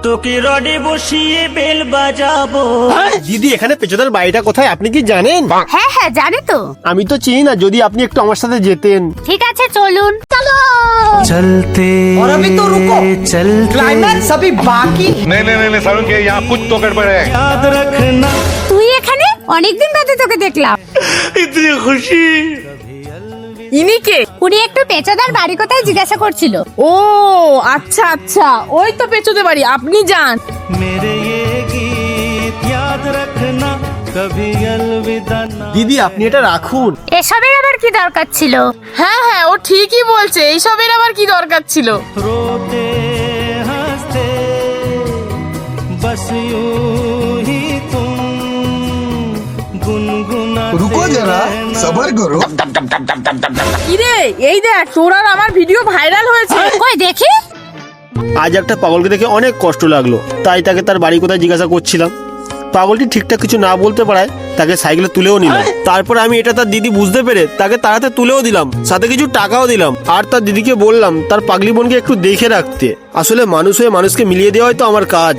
তোকে রডে বসিয়ে বেল বাজাবো। দিদি এখানে পেছনের বাড়িটা কোথায় আপনি কি জানেন? হ্যাঁ হ্যাঁ জানি তো। আমি তো চিনি না, যদি আপনি একটু আমার সাথে যেতেন। ঠিক আছে চলুন। চলো। চলতে और अभी तो रुको, চলতে क्लाइमैक्स अभी बाकी। नहीं सारुण के यहाँ कुछ तो गड़बड़ है। याद रखना তুই এখানে? অনেকদিন বাদে তোকে দেখলাম। इतनी खुशी। ইনি কে? উনি একটু পেঁচাদার বাড়ি কোথায় জিজ্ঞাসা করছিল। ও আচ্ছা আচ্ছা, ওই তো পেছনে বাড়ি, আপনি যান। मेरे ये गीत याद रखना कभी अलविदा ना। দিদি আপনি এটা রাখুন। এসবের আবার কি দরকার ছিল? হ্যাঁ হ্যাঁ, ও ঠিকই বলছে, এইসবের আবার কি দরকার ছিল? रोते हंसते बस यूं ही तुम गुनगुनाते रुको जरा सबर करो। কিরে এই দেখ, তোর আর আমার ভিডিও ভাইরাল হয়েছে। কই দেখি। আজ একটা পাগলকে দেখে অনেক কষ্ট লাগলো, তাই তাকে তার বাড়ি কোথায় জিজ্ঞাসা করছিলাম। পাগলটি ঠিকঠাক কিছু না বলতে পারায় তাকে সাইকেলে তুলেও নিলাম। তারপর আমি এটা তার দিদি বুঝতে পেরে তাকে তাড়াতে তুলেও দিলাম, সাথে কিছু টাকাও দিলাম। আর তার দিদিকে বললাম তার পাগলি বোনকে একটু দেখে রাখতে। আসলে মানুষ হয়ে মানুষকে মিলিয়ে দেওয়াই তো আমার কাজ।